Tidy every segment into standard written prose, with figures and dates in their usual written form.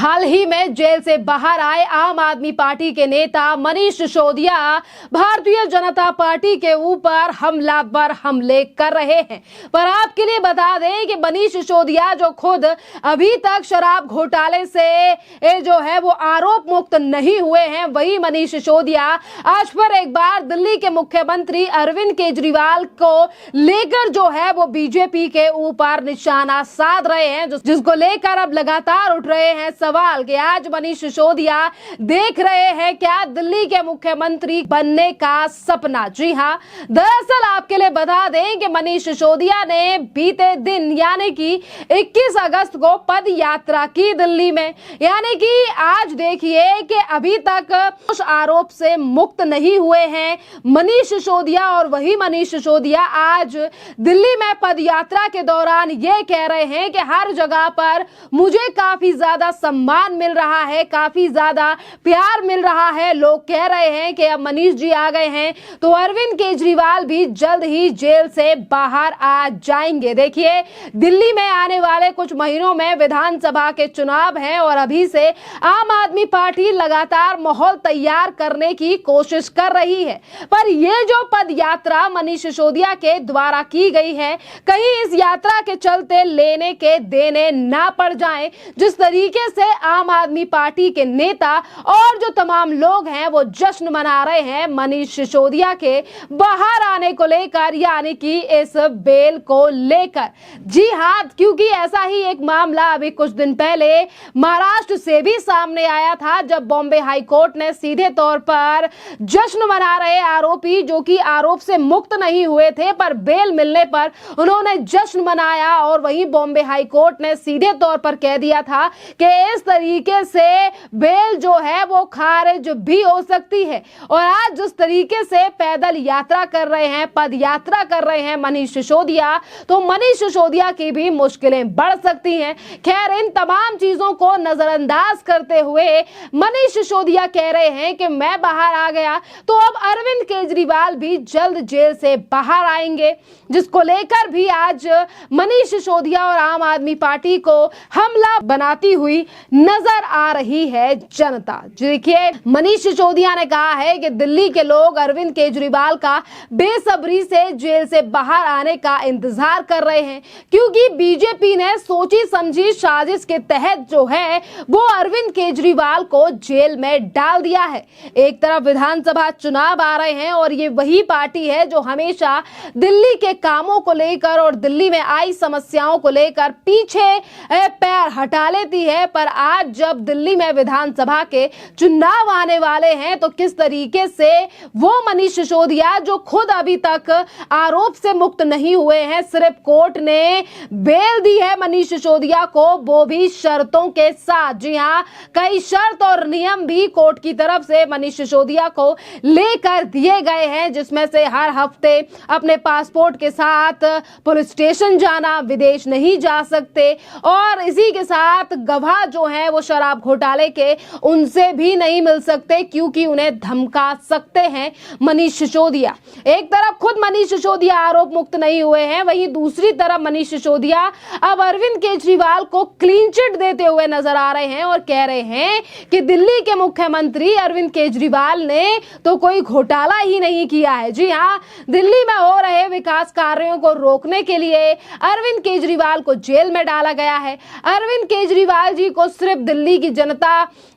हाल ही में जेल से बाहर आए आम आदमी पार्टी के नेता मनीष सिसोदिया भारतीय जनता पार्टी के ऊपर हमलावर हमले कर रहे हैं। पर आपके लिए बता दें कि मनीष सिसोदिया जो खुद अभी तक शराब घोटाले से जो है वो आरोप मुक्त नहीं हुए हैं, वही मनीष सिसोदिया आज फिर एक बार दिल्ली के मुख्यमंत्री अरविंद केजरीवाल को लेकर जो है वो बीजेपी के ऊपर निशाना साध रहे हैं, जिसको लेकर अब लगातार उठ रहे हैं सवाल कि आज मनीष सिसोदिया देख रहे हैं क्या दिल्ली के मुख्यमंत्री बनने का सपना। जी हां, दरअसल आपके लिए बता दें कि मनीष सिसोदिया ने बीते दिन यानी कि 21 अगस्त को पद यात्रा की दिल्ली में। यानी कि आज देखिए कि अभी तक उस आरोप से मुक्त नहीं हुए हैं मनीष सिसोदिया, और वही मनीष सिसोदिया आज दिल्ली में पद यात्रा के दौरान ये कह रहे हैं कि हर जगह पर मुझे काफी ज्यादा सम्मान मिल रहा है, काफी ज्यादा प्यार मिल रहा है। लोग कह रहे हैं कि अब मनीष जी आ गए हैं तो अरविंद केजरीवाल भी जल्द ही जेल से बाहर आ जाएंगे। देखिए, दिल्ली में आने वाले कुछ महीनों में विधानसभा के चुनाव हैं और अभी से आम आदमी पार्टी लगातार माहौल तैयार करने की कोशिश कर रही है। पर यह जो पद यात्रा मनीष सिसोदिया के द्वारा की गई है, कहीं इस यात्रा के चलते लेने के देने ना पड़ जाएं। जिस तरीके से आम आदमी पार्टी के नेता और जो तमाम लोग हैं वो जश्न मना रहे हैं मनीष सिसोदिया के बाहर आने को लेकर, यानी कि इस बेल को लेकर। जी हां, क्योंकि ऐसा ही एक मामला अभी कुछ दिन पहले महाराष्ट्र से भी सामने आया था, जब बॉम्बे हाई कोर्ट ने सीधे तौर पर जश्न मना रहे आरोपी जो कि आरोप से मुक्त नहीं हुए थे पर बेल मिलने पर उन्होंने जश्न मनाया, और वहीं बॉम्बे हाई कोर्ट ने सीधे तौर पर कह दिया था कि इस तरीके से बेल जो है वो खारिज भी हो सकती है। और आज जिस तरीके से पैदल यात्रा कर रहे हैं, पद यात्रा कर रहे हैं मनीष सिसोदिया, तो मनीष सिसोदिया की भी मुश्किलें बढ़ सकती हैं। खैर, इन तमाम चीजों को नजरअंदाज करते हुए मनीष सिसोदिया कह रहे हैं कि मैं बाहर आ गया तो अब अरविंद केजरीवाल भी जल्द जेल से बाहर आएंगे, जिसको लेकर भी आज मनीष सिसोदिया और आम आदमी पार्टी को हमला बनाती हुई नजर आ रही है जनता। देखिए, मनीष सिसोदिया ने कहा है कि दिल्ली के लोग अरविंद केजरीवाल का बेसब्री से जेल से बाहर आने का इंतजार कर रहे हैं, क्योंकि बीजेपी ने सोची समझी साजिश के तहत जो है वो अरविंद केजरीवाल को जेल में डाल दिया है। एक तरफ विधानसभा चुनाव आ रहे हैं और ये वही पार्टी है जो हमेशा दिल्ली के कामों को लेकर और दिल्ली में आई समस्याओं को लेकर पीछे पैर हटा लेती है। पर आज जब दिल्ली में विधानसभा के चुनाव आने वाले हैं तो किस तरीके से वो मनीष सिसोदिया जो खुद अभी तक आरोप से मुक्त नहीं हुए हैं, सिर्फ कोर्ट ने बेल दी है मनीष सिसोदिया को, वो भी शर्तों के साथ। जी हां, कई शर्त और नियम भी कोर्ट की तरफ से मनीष सिसोदिया को लेकर दिए गए हैं, जिसमें से हर हफ्ते अपने पासपोर्ट के साथ पुलिस स्टेशन जाना, विदेश नहीं जा सकते, और इसी के साथ गवाह जो हैं वो शराब घोटाले के उनसे भी नहीं मिल सकते क्योंकि उन्हें धमका सकते हैं मनीष सिसोदिया। एक तरफ खुद मनीष सिसोदिया आरोप मुक्त नहीं हुए हैं, वहीं दूसरी तरफ मनीष सिसोदिया अब अरविंद केजरीवाल को क्लीन चिट देते हुए नजर आ रहे हैं और कह रहे हैं कि दिल्ली के मुख्यमंत्री अरविंद केजरीवाल ने तो कोई घोटाला ही नहीं किया है। जी हां, दिल्ली में हो रहे विकास कार्यों को रोकने के लिए अरविंद केजरीवाल को जेल में डाला गया है। अरविंद केजरीवाल जी को सिर्फ दिल्ली की जनता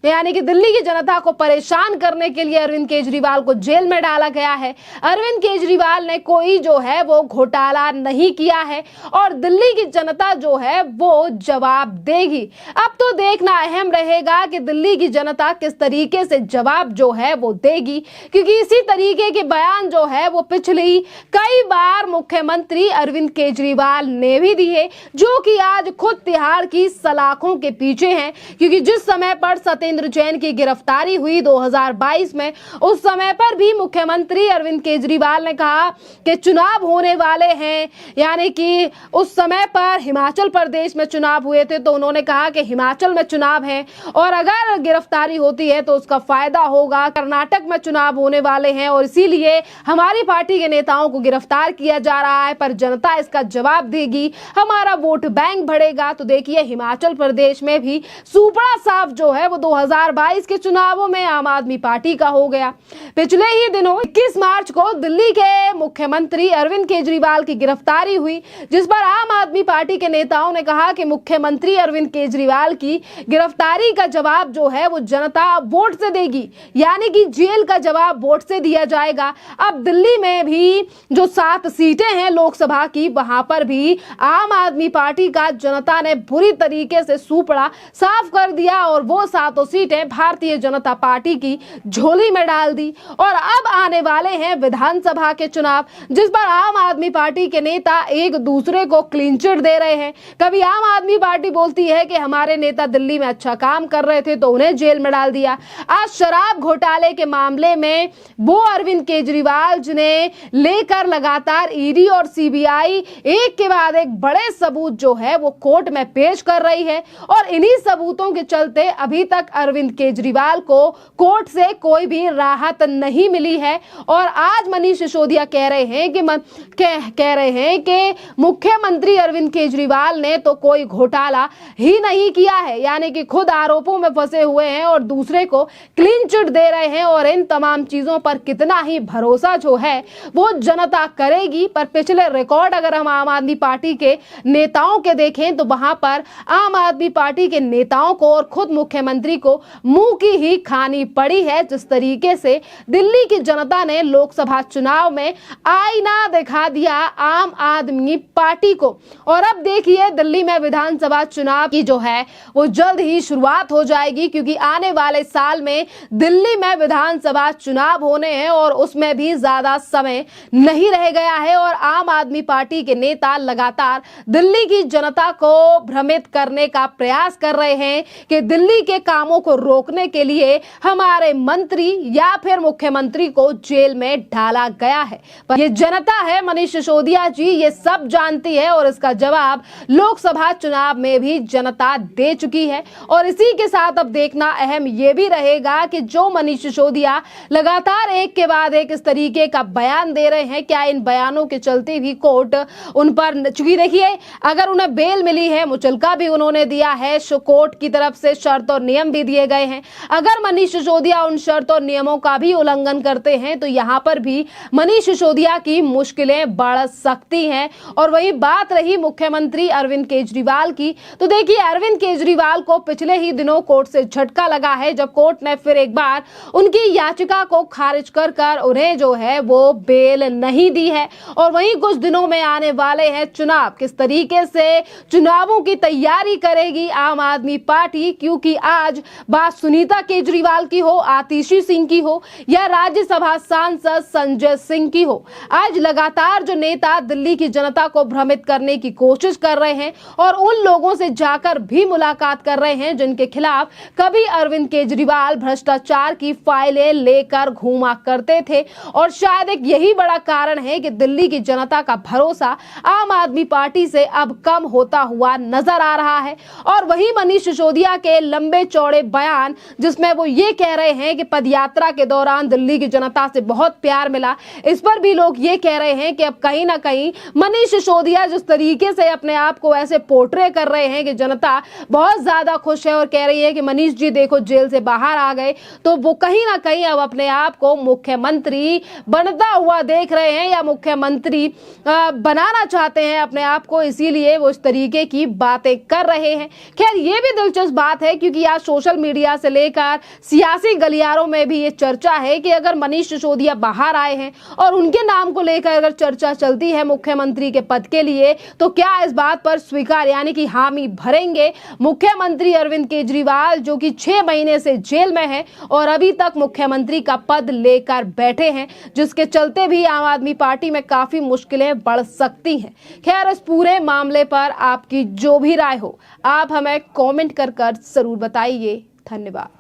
यानी कि दिल्ली की जनता को परेशान करने के लिए अरविंद केजरीवाल को जेल में डाला गया है। अरविंद केजरीवाल ने कोई जो है वो घोटाला नहीं किया है और दिल्ली की जनता जो है वो जवाब देगी। अब तो देखना अहम रहेगा कि दिल्ली की जनता किस तरीके से जवाब जो है वो देगी, क्योंकि इसी तरीके के बयान जो है वो पिछली कई बार मुख्यमंत्री अरविंद केजरीवाल ने भी दिए, जो कि आज खुद तिहाड़ की सलाखों के पीछे हैं। क्योंकि जिस समय पर सत्येंद्र जैन की गिरफ्तारी हुई 2022 में, उस समय पर भी मुख्यमंत्री अरविंद केजरीवाल ने कहा कि चुनाव होने वाले हैं, यानी कि उस समय पर हिमाचल प्रदेश में चुनाव हुए थे तो उन्होंने कहा कि हिमाचल में चुनाव है और अगर गिरफ्तारी होती है तो उसका फायदा होगा। कर्नाटक में चुनाव होने वाले हैं और इसीलिए हमारी पार्टी के नेताओं को गिरफ्तार किया जा रहा है, पर जनता इसका जवाब देगी, हमारा वोट बैंक बढ़ेगा। तो देखिए, हिमाचल प्रदेश में भी सुपड़ा साफ जो है वो 2022 के चुनावों में आम आदमी पार्टी का हो गया। पिछले ही दिनों 21 मार्च को दिल्ली के मुख्यमंत्री अरविंद केजरीवाल की गिरफ्तारी हुई, जिस पर आम आदमी पार्टी के नेताओं ने कहा कि मुख्यमंत्री अरविंद केजरीवाल की गिरफ्तारी का जवाब जो है वो जनता वोट से देगी, यानी कि जेल का जवाब वोट से दिया जाएगा। अब दिल्ली में भी जो 7 सीटें हैं लोकसभा की, वहां पर भी आम आदमी पार्टी का जनता ने बुरी तरीके से सुपड़ा साफ कर दिया और वो 7 सीटें भारतीय जनता पार्टी की झोली में डाल दी। और अब आने वाले हैं विधानसभा के चुनाव, जिस पर आम आदमी पार्टी के नेता एक दूसरे को क्लीन चिट दे रहे हैं। कभी आम आदमी पार्टी बोलती है कि हमारे नेता दिल्ली में अच्छा काम कर रहे थे तो उन्हें जेल में डाल दिया। आज शराब घोटाले के मामले में वो अरविंद केजरीवाल जिन्हें लेकर लगातार ईडी और सीबीआई एक के बाद एक बड़े सबूत जो है वो कोर्ट में पेश कर रही है, और इन्हीं सबूतों के चलते अभी तक अरविंद केजरीवाल को कोर्ट से कोई भी राहत नहीं मिली है। और आज मनीष सिसोदिया कह रहे हैं कि मुख्यमंत्री अरविंद केजरीवाल ने तो कोई घोटाला ही नहीं किया है, यानी कि खुद आरोपों में फंसे हुए हैं और दूसरे को क्लीन चिट दे रहे हैं। और इन तमाम चीजों पर कितना ही भरोसा जो है वो जनता करेगी। पर पिछले रिकॉर्ड अगर हम आम आदमी पार्टी के नेताओं के देखें तो वहां पर आम आदमी पार्टी के नेताओं को और खुद मुख्यमंत्री को मुंह की ही खानी पड़ी है। जिस तरीके से दिल्ली की जनता ने लोकसभा चुनाव में आईना दिखा दिया आम आदमी पार्टी को। और अब देखिए दिल्ली में विधानसभा चुनाव की जो है वो जल्द ही शुरुआत हो जाएगी, क्योंकि आने वाले साल में दिल्ली में विधानसभा चुनाव होने हैं और उसमें भी ज्यादा समय नहीं रह गया है। और आम आदमी पार्टी के नेता लगातार दिल्ली की जनता को भ्रमित करने का प्रयास कर रहे हैं कि दिल्ली के कामों को रोकने के लिए हमारे मंत्री या फिर मुख्यमंत्री को जेल में डाला गया है। पर ये जनता है, मनीष सिसोदिया जी ये सब जानती है और इसका जवाब लोकसभा चुनाव में भी जनता दे चुकी है। और इसी के साथ अब देखना अहम ये भी रहेगा कि जो मनीष सिसोदिया लगातार एक के बाद एक इस तरीके का बयान दे रहे हैं, क्या इन बयानों के चलते भी कोर्ट उन पर, चूंकि देखिए अगर उन्हें बेल मिली है, मुचलका भी उन्होंने दिया है, कोर्ट की तरफ से शर्त और नियम भी दिए गए हैं। अगर मनीष सिसोदिया उन शर्त और नियमों का भी उल्लंघन करते हैं तो यहां पर भी मनीष सिसोदिया की मुश्किलें बढ़ सकती हैं। और वही बात रही मुख्यमंत्री अरविंद केजरीवाल की, तो देखिए अरविंद केजरीवाल को पिछले ही दिनों कोर्ट से झटका लगा है, जब कोर्ट ने फिर एक बार उनकी याचिका को खारिज कर उन्हें जो है वो बेल नहीं दी है। और वहीं कुछ दिनों में आने वाले हैं चुनाव, किस तरीके से चुनावों की तैयारी करेगी आम आदमी पार्टी, क्योंकि आज बात सुनीता केजरीवाल की हो, आतिशी सिंह की हो या राज्यसभा सांसद संजय सिंह की हो, आज लगातार जो नेता दिल्ली की जनता को भ्रमित करने की कोशिश कर रहे हैं और उन लोगों से जाकर भी मुलाकात कर रहे हैं जिनके खिलाफ कभी अरविंद केजरीवाल भ्रष्टाचार की फाइलें लेकर घूमा करते थे। और शायद एक यही बड़ा कारण है कि दिल्ली की जनता का भरोसा आम आदमी पार्टी से अब कम होता हुआ नजर आ रहा है। और वही मनीष सिसोदिया के लंबे चौड़े बयान, जिसमें वो ये कह रहे हैं कि पदयात्रा के दौरान दिल्ली की जनता से बहुत प्यार मिला, इस पर भी लोग ये कह रहे हैं कि अब कहीं ना कहीं मनीष सिसोदिया जिस तरीके से अपने आप को ऐसे पोर्ट्रे कर रहे हैं कि जनता बहुत ज्यादा खुश है और कह रही है कि मनीष जी देखो जेल से बाहर आ गए, तो वो कहीं ना कहीं अब अपने आप को मुख्यमंत्री बनता हुआ देख रहे हैं या मुख्यमंत्री बनाना चाहते हैं अपने आप को, इसीलिए वो इस तरीके की बातें कर रहे हैं। खैर ये भी दिलचस्प बात है क्योंकि आज सोशल मीडिया से लेकर सियासी गलियारों में भी ये चर्चा है कि अगर मनीष सिसोदिया बाहर आए हैं और उनके नाम को लेकर अगर चर्चा चलती है मुख्यमंत्री के पद के लिए, तो क्या इस बात पर स्वीकार यानी कि हामी भरेंगे मुख्यमंत्री अरविंद केजरीवाल, जो कि 6 महीने से जेल में है और अभी तक मुख्यमंत्री का पद लेकर बैठे हैं, जिसके चलते भी आम आदमी पार्टी में काफी मुश्किलें बढ़ सकती हैं। खैर इस पूरे मामले पर आपकी जो भी राय हो आप हमें कमेंट कर जरूर बताइए। धन्यवाद।